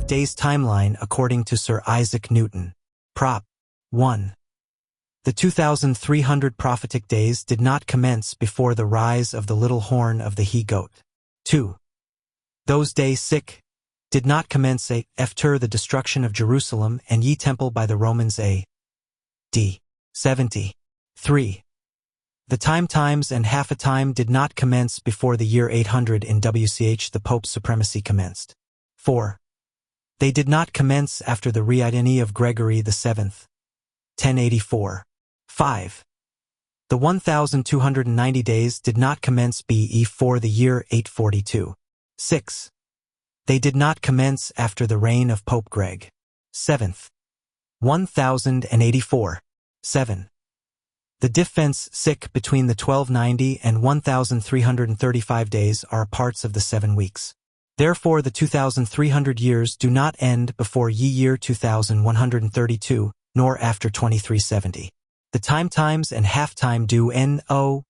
days timeline according to Sir Isaac Newton. Prop. 1. The 2,300 prophetic days did not commence before the rise of the little horn of the he-goat. 2. Those days did not commence after the destruction of Jerusalem and ye temple by the Romans A.D. 70. 3. The times and half a time did not commence before the year 800 in WCH the Pope's supremacy commenced. 4. They did not commence after the reign of Gregory VII. 1084. 5. The 1,290 days did not commence before the year 842. 6. They did not commence after the reign of Pope Greg. 7th. 1084. 7. The difference between the 1290 and 1,335 days are parts of the 7 weeks. Therefore the 2,300 years do not end before ye year 2,132, nor after 2370. The times and half time do not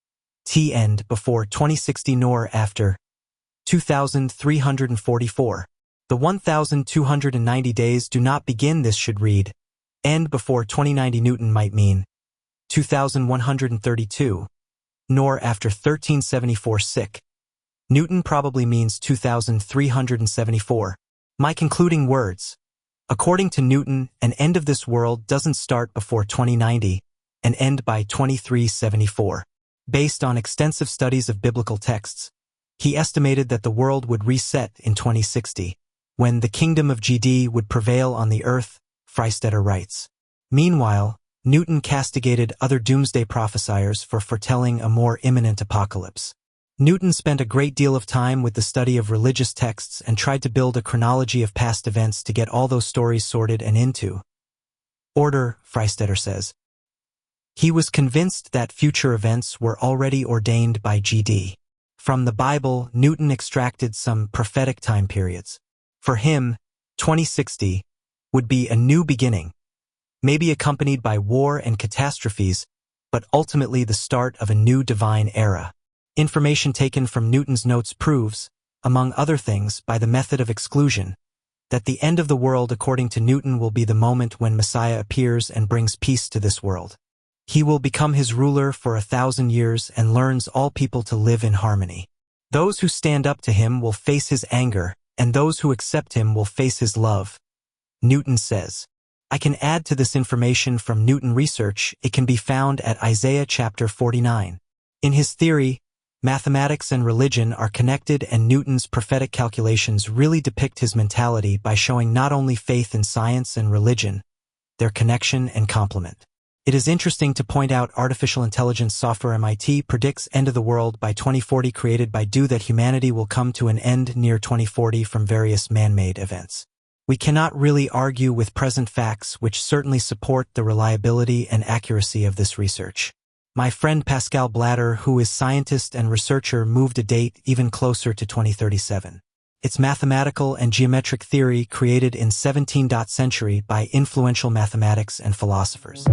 end before 2060 nor after 2,344. The 1,290 days do not begin, this should read, end before 2090 Newton might mean 2,132, nor after 1374 Newton probably means 2,374. My concluding words. According to Newton, an end of this world doesn't start before 2090, and end by 2374. Based on extensive studies of biblical texts, he estimated that the world would reset in 2060, when the kingdom of GD would prevail on the earth, Freistetter writes. Meanwhile, Newton castigated other doomsday prophesiers for foretelling a more imminent apocalypse. Newton spent a great deal of time with the study of religious texts and tried to build a chronology of past events to get all those stories sorted and into order, Freistetter says. He was convinced that future events were already ordained by GD. From the Bible, Newton extracted some prophetic time periods. For him, 2060 would be a new beginning, maybe accompanied by war and catastrophes, but ultimately the start of a new divine era. Information taken from Newton's notes proves, among other things by the method of exclusion, that the end of the world according to Newton will be the moment when Messiah appears and brings peace to this world. He will become his ruler for 1,000 years and learns all people to live in harmony. Those who stand up to him will face his anger, and those who accept him will face his love. Newton says. I can add to this information from Newton research. It can be found at Isaiah chapter 49. In his theory, mathematics and religion are connected, and Newton's prophetic calculations really depict his mentality by showing not only faith in science and religion, their connection and complement. It is interesting to point out artificial intelligence software MIT predicts end of the world by 2040 created by that humanity will come to an end near 2040 from various man-made events. We cannot really argue with present facts, which certainly support the reliability and accuracy of this research. My friend Pascal Blatter, who is scientist and researcher, moved a date even closer to 2037. It's mathematical and geometric theory created in 17th century by influential mathematics and philosophers.